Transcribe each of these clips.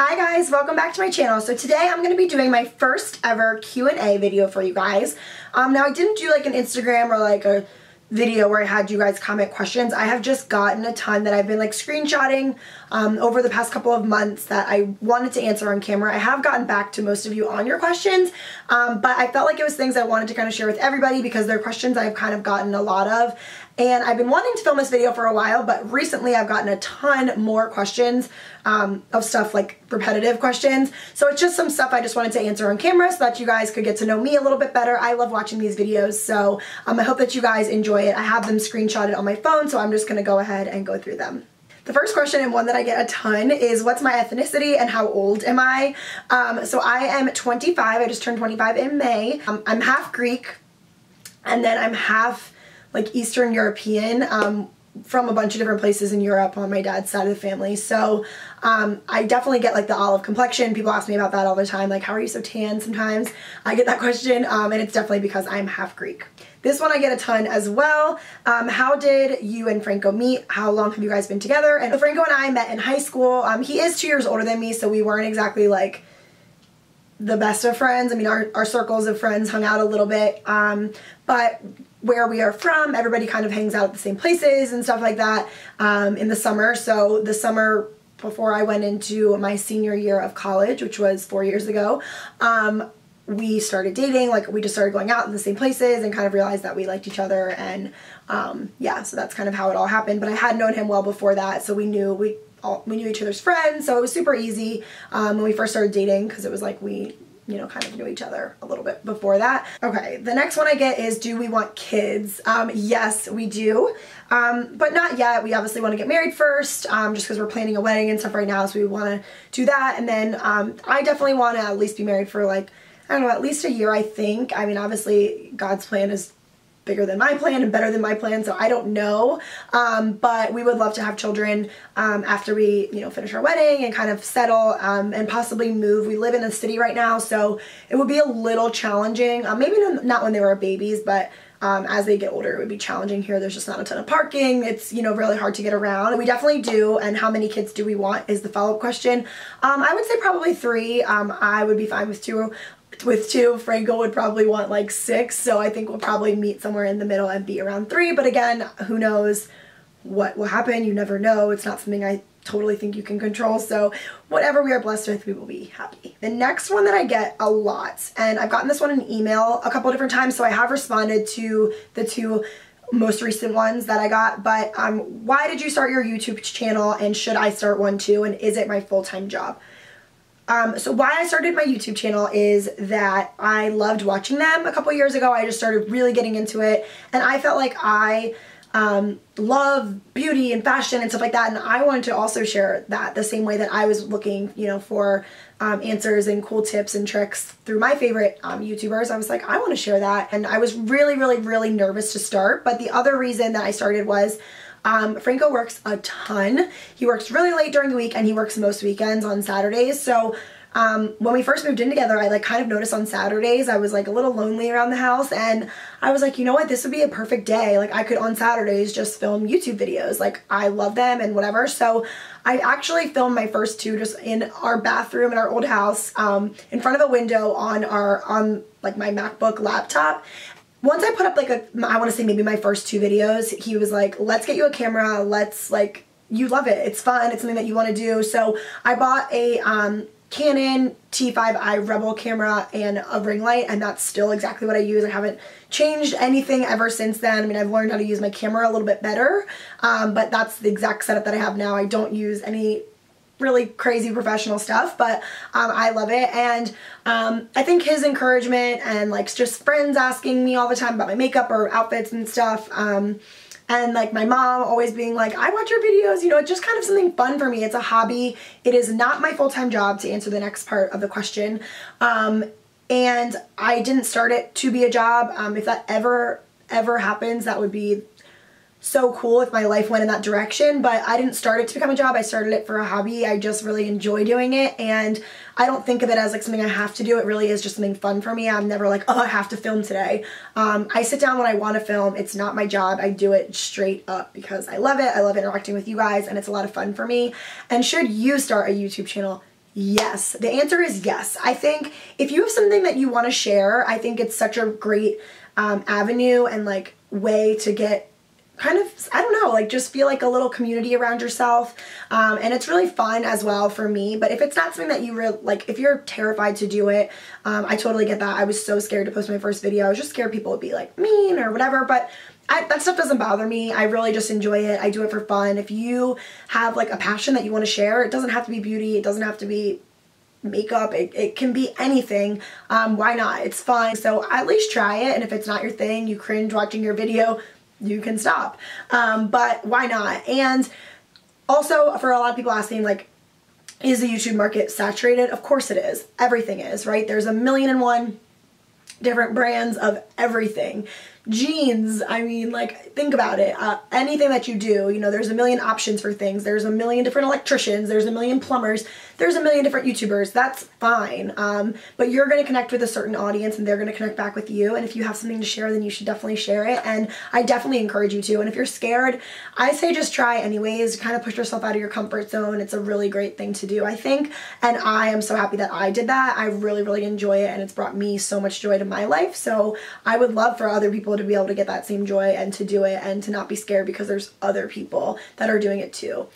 Hi guys, welcome back to my channel. So today I'm going to be doing my first ever Q&A video for you guys. Now I didn't do like an Instagram or like a video where I had you guys comment questions. I have just gotten a ton that I've been like screenshotting over the past couple of months that I wanted to answer on camera. I have gotten back to most of you on your questions, but I felt like it was things I wanted to kind of share with everybody because they're questions I've kind of gotten a lot of. And I've been wanting to film this video for a while, but recently I've gotten a ton more questions of stuff like repetitive questions. So it's just some stuff I just wanted to answer on camera so that you guys could get to know me a little bit better. I love watching these videos, so I hope that you guys enjoy it. I have them screenshotted on my phone, so I'm just gonna go ahead and go through them. The first question, and one that I get a ton, is what's my ethnicity and how old am I? So I am 25, I just turned 25 in May. I'm half Greek, and then I'm half like Eastern European from a bunch of different places in Europe on my dad's side of the family. So I definitely get like the olive complexion. People ask me about that all the time, like how are you so tan sometimes? I get that question, and it's definitely because I'm half Greek. This one I get a ton as well. How did you and Franco meet? How long have you guys been together? And Franco and I met in high school. He is 2 years older than me, so we weren't exactly like the best of friends. I mean, our circles of friends hung out a little bit, but where we are from, everybody kind of hangs out at the same places and stuff like that in the summer. So the summer before I went into my senior year of college, which was 4 years ago, we started dating. Like we just started going out in the same places and kind of realized that we liked each other, and yeah, so that's kind of how it all happened. But I had known him well before that, so we knew each other's friends, so it was super easy when we first started dating, because it was like we kind of knew each other a little bit before that. Okay, the next one I get is, do we want kids? Yes, we do, but not yet. We obviously want to get married first, just because we're planning a wedding and stuff right now, so we want to do that. And then I definitely want to at least be married for like, I don't know, at least a year, I think. I mean, obviously God's plan is bigger than my plan and better than my plan, so I don't know, but we would love to have children after we finish our wedding and kind of settle and possibly move. We live in a city right now, so it would be a little challenging, maybe not when they were babies, but as they get older it would be challenging here. There's just not a ton of parking. It's really hard to get around. We definitely do. And how many kids do we want is the follow-up question. I would say probably 3. I would be fine with 2. Franco would probably want like 6, so I think we'll probably meet somewhere in the middle and be around 3, but again, who knows what will happen. You never know. It's not something I totally think you can control, so whatever we are blessed with, we will be happy. The next one that I get a lot, and I've gotten this one in email a couple different times, so I have responded to the 2 most recent ones that I got, but why did you start your YouTube channel, and should I start one too, and is it my full-time job? So why I started my YouTube channel is that I loved watching them a couple years ago. I just started really getting into it, and I felt like I love beauty and fashion and stuff like that, and I wanted to also share that the same way that I was looking, for answers and cool tips and tricks through my favorite YouTubers. I was like, I want to share that, and I was really, really, really nervous to start. But the other reason that I started was Franco works a ton. He works really late during the week, and he works most weekends on Saturdays. So when we first moved in together, I like kind of noticed on Saturdays I was like a little lonely around the house, and I was like, you know what, this would be a perfect day. Like I could on Saturdays just film YouTube videos. Like I love them and whatever. So I actually filmed my first 2 just in our bathroom in our old house, in front of a window on like my MacBook laptop. Once I put up like I want to say maybe my first 2 videos, he was like, let's get you a camera. Let's like, you love it. It's fun. It's something that you want to do. So I bought a Canon T5i Rebel camera and a ring light, and that's still exactly what I use. I haven't changed anything ever since then. I mean, I've learned how to use my camera a little bit better, but that's the exact setup that I have now. I don't use any really crazy professional stuff, but I love it. And I think his encouragement and like just friends asking me all the time about my makeup or outfits and stuff, and like my mom always being like, I watch your videos, it's just kind of something fun for me. It's a hobby. It is not my full-time job, to answer the next part of the question. And I didn't start it to be a job. If that ever happens, that would be so cool if my life went in that direction, but I didn't start it to become a job. I started it for a hobby. I just really enjoy doing it, and I don't think of it as like something I have to do. It really is just something fun for me. I'm never like, oh, I have to film today. I sit down when I want to film. It's not my job. I do it straight up because I love it. I love interacting with you guys, and it's a lot of fun for me. And should you start a YouTube channel? Yes. The answer is yes. I think if you have something that you want to share, I think it's such a great avenue and like way to get kind of, I don't know, like just feel like a little community around yourself. And it's really fun as well for me. But if it's not something that you really, like if you're terrified to do it, I totally get that. I was so scared to post my first video. I was just scared people would be like mean or whatever. But that stuff doesn't bother me. I really just enjoy it. I do it for fun. If you have like a passion that you want to share, it doesn't have to be beauty. It doesn't have to be makeup. It can be anything. Why not? It's fun. So at least try it. And if it's not your thing, you cringe watching your video, you can stop. But why not? And also for a lot of people asking like, is the YouTube market saturated? Of course it is. Everything is, right? There's 1,000,001 different brands of everything. Jeans, I mean, like, think about it. Anything that you do, you know, there's 1,000,000 options for things. There's 1,000,000 different electricians. There's 1,000,000 plumbers. There's 1,000,000 different YouTubers. That's fine. But you're going to connect with a certain audience and they're going to connect back with you. And if you have something to share, then you should definitely share it. And I definitely encourage you to. And if you're scared, I say just try anyways. Kind of push yourself out of your comfort zone. It's a really great thing to do, I think. And I am so happy that I did that. I really, really enjoy it. And it's brought me so much joy to my life. So I would love for other people to be able to get that same joy and to do it and to not be scared because there's other people that are doing it too.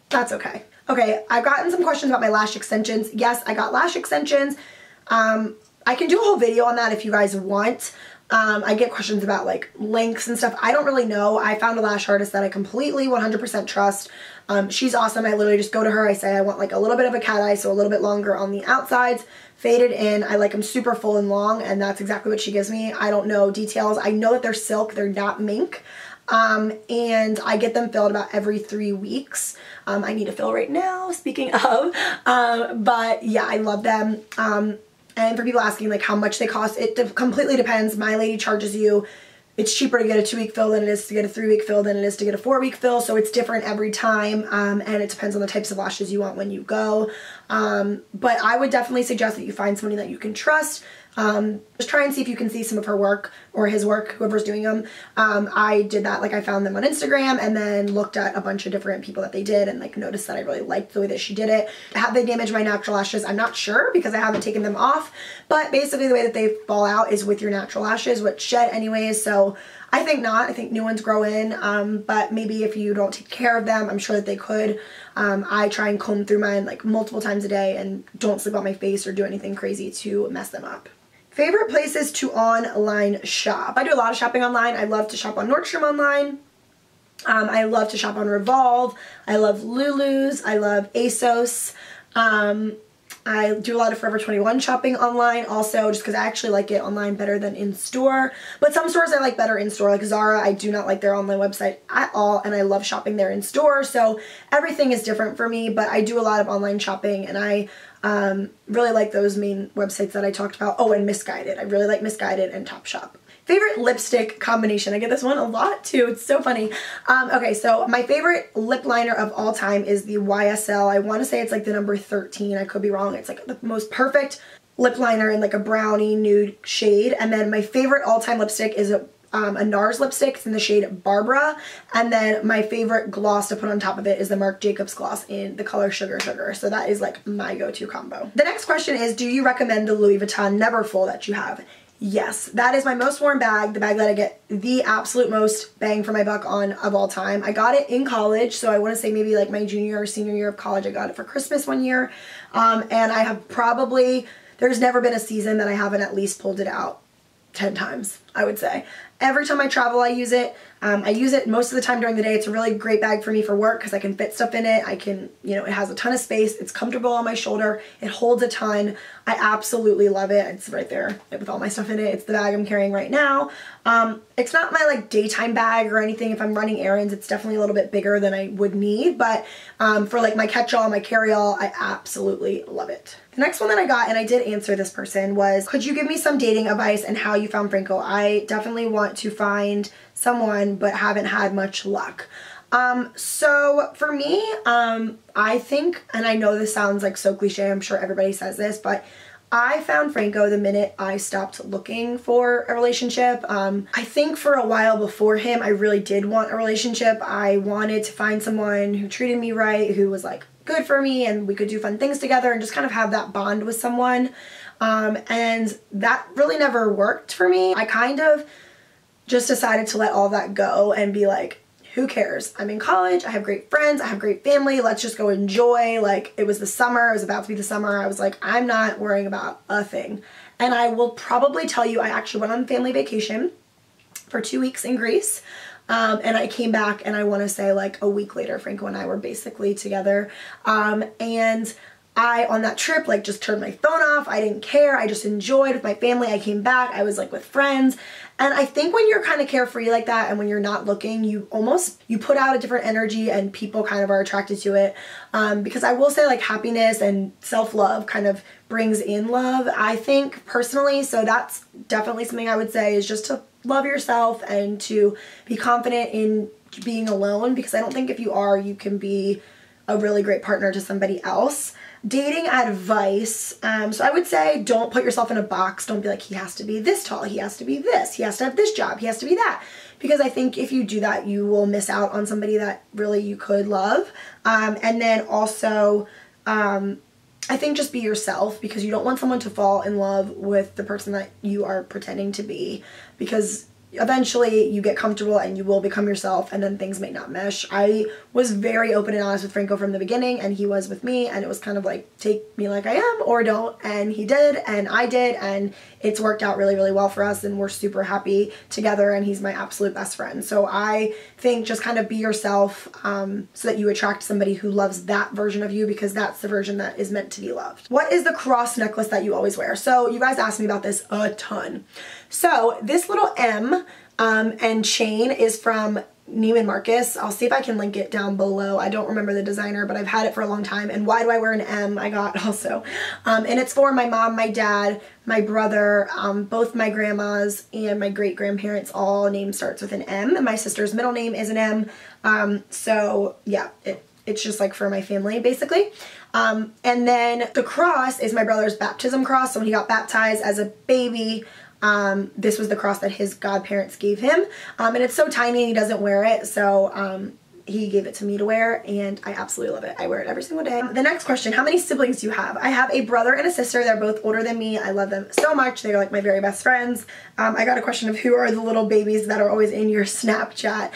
That's okay. Okay, I've gotten some questions about my lash extensions. Yes, I got lash extensions. I can do a whole video on that if you guys want. I get questions about like lengths and stuff. I don't really know. I found a lash artist that I completely 100% trust. She's awesome. I literally just go to her. I say I want like a little bit of a cat eye, so a little bit longer on the outsides, faded in. I like them super full and long, and that's exactly what she gives me. I don't know details. I know that they're silk. They're not mink. And I get them filled about every 3 weeks. I need to fill right now, speaking of. But yeah, I love them. And for people asking like how much they cost, it completely depends. My lady charges you, it's cheaper to get a 2-week fill than it is to get a 3-week fill than it is to get a 4-week fill. So it's different every time. And it depends on the types of lashes you want when you go. But I would definitely suggest that you find somebody that you can trust. Just try and see if you can see some of her work or his work, whoever's doing them. I did that, like I found them on Instagram and then looked at a bunch of different people that they did and like noticed that I really liked the way that she did it. Have they damaged my natural lashes? I'm not sure because I haven't taken them off, but basically the way that they fall out is with your natural lashes, which shed anyways, so I think not. I think new ones grow in, but maybe if you don't take care of them, I'm sure that they could. I try and comb through mine like multiple times a day and don't sleep on my face or do anything crazy to mess them up. Favorite places to online shop. I do a lot of shopping online. I love to shop on Nordstrom online. I love to shop on Revolve. I love Lulu's. I love ASOS. I do a lot of Forever 21 shopping online also just because I actually like it online better than in store. But some stores I like better in store, like Zara. I do not like their online website at all and I love shopping there in store. So everything is different for me, but I do a lot of online shopping and I really like those main websites that I talked about. Oh, and Misguided. I really like Misguided and Topshop. Favorite lipstick combination. I get this one a lot too. It's so funny. Okay, so my favorite lip liner of all time is the YSL. I want to say it's like the number 13. I could be wrong. It's like the most perfect lip liner in like a brownie nude shade. And then my favorite all-time lipstick is a NARS lipstick. It's in the shade Barbara. And then my favorite gloss to put on top of it is the Marc Jacobs gloss in the color Sugar Sugar. So that is like my go-to combo. The next question is, do you recommend the Louis Vuitton Neverfull that you have? Yes, that is my most worn bag, the bag that I get the absolute most bang for my buck on of all time. I got it in college, so I want to say maybe like my junior or senior year of college. I got it for Christmas one year, and I have probably, there's never been a season that I haven't at least pulled it out 10 times, I would say. Every time I travel, I use it. I use it most of the time during the day. It's a really great bag for me for work because I can fit stuff in it. I can, you know, it has a ton of space. It's comfortable on my shoulder. It holds a ton. I absolutely love it. It's right there with all my stuff in it. It's the bag I'm carrying right now. It's not my like daytime bag or anything. If I'm running errands, it's definitely a little bit bigger than I would need. But for like my catch-all, my carry-all, I absolutely love it. The next one that I got, and I did answer this person, was, could you give me some dating advice and how you found Franco? I definitely want to find someone but haven't had much luck. So for me, I think, and I know this sounds like so cliche, I'm sure everybody says this, but I found Franco the minute I stopped looking for a relationship. I think for a while before him, I really did want a relationship. I wanted to find someone who treated me right, who was like good for me and we could do fun things together and just kind of have that bond with someone. And that really never worked for me. I kind of just decided to let all that go and be like, who cares? I'm in college, I have great friends, I have great family, let's just go enjoy. Like, it was the summer, it was about to be the summer. I was like, I'm not worrying about a thing. And I will probably tell you, I actually went on family vacation for 2 weeks in Greece. And I came back, and I want to say like a week later, Franco and I were basically together. And I, on that trip, like just turned my phone off. I didn't care. I just enjoyed with my family. I came back. I was like with friends. And I think when you're kind of carefree like that and when you're not looking, you put out a different energy and people kind of are attracted to it. Because I will say like happiness and self-love kind of brings in love, I think, personally. So that's definitely something I would say is just to love yourself and to be confident in being alone, because I don't think if you are, you can be a really great partner to somebody else. Dating advice, so I would say don't put yourself in a box. Don't be like, he has to be this tall, he has to be this, he has to have this job, he has to be that. Because I think if you do that, you will miss out on somebody that really you could love. And then also, I think just be yourself, because you don't want someone to fall in love with the person that you are pretending to be, because eventually you get comfortable and you will become yourself and then things may not mesh. I was very open and honest with Franco from the beginning, and he was with me, and it was kind of like, take me like I am or don't, and he did and I did, and it's worked out really, really well for us, and we're super happy together, and he's my absolute best friend. So I think just kind of be yourself, so that you attract somebody who loves that version of you, because that's the version that is meant to be loved. What is the cross necklace that you always wear? So you guys asked me about this a ton. So this little M and chain is from Neiman Marcus. I'll see if I can link it down below. I don't remember the designer, but I've had it for a long time. And why do I wear an M? I got also. And it's for my mom, my dad, my brother, both my grandmas, and my great-grandparents. All name starts with an M. And my sister's middle name is an M. So yeah, it's just like for my family, basically. And then the cross is my brother's baptism cross. So when he got baptized as a baby, this was the cross that his godparents gave him, and it's so tiny and he doesn't wear it, so he gave it to me to wear, and I absolutely love it. I wear it every single day. The next question, how many siblings do you have? I have a brother and a sister. They're both older than me. I love them so much. They're like my very best friends. I got a question of who are the little babies that are always in your Snapchat.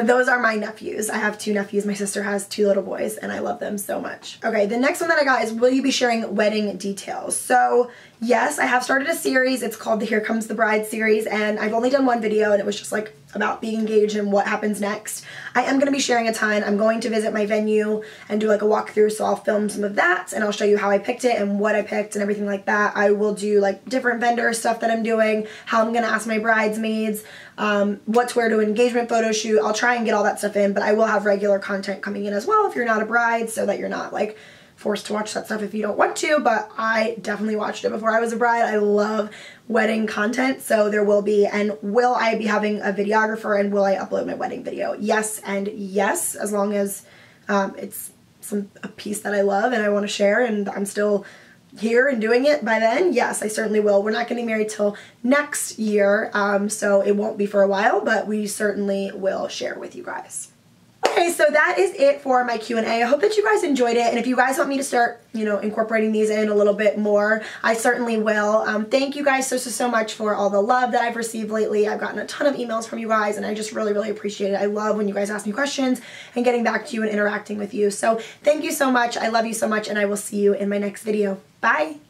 Those are my nephews. I have 2 nephews. My sister has 2 little boys, and I love them so much. Okay, the next one that I got is, will you be sharing wedding details? So yes, I have started a series. It's called the Here Comes the Bride series, and I've only done 1 video, and it was just like about being engaged and what happens next. I am going to be sharing a ton. I'm going to visit my venue and do like a walkthrough, so I'll film some of that, and I'll show you how I picked it and what I picked and everything like that. I will do like different vendor stuff that I'm doing, how I'm going to ask my bridesmaids, what to wear to an engagement photo shoot. I'll try and get all that stuff in, but I will have regular content coming in as well if you're not a bride, so that you're not like forced to watch that stuff if you don't want to, but I definitely watched it before I was a bride. I love wedding content, so there will be. And will I be having a videographer, and will I upload my wedding video? Yes and yes, as long as it's a piece that I love and I want to share and I'm still here and doing it by then. Yes, I certainly will. We're not getting married till next year, so it won't be for a while, but we certainly will share with you guys. Okay, so that is it for my Q&A. I hope that you guys enjoyed it, and if you guys want me to start, you know, incorporating these in a little bit more, I certainly will. Thank you guys so much for all the love that I've received lately. I've gotten a ton of emails from you guys, and I just really appreciate it. I love when you guys ask me questions and getting back to you and interacting with you. So thank you so much. I love you so much, and I will see you in my next video. Bye!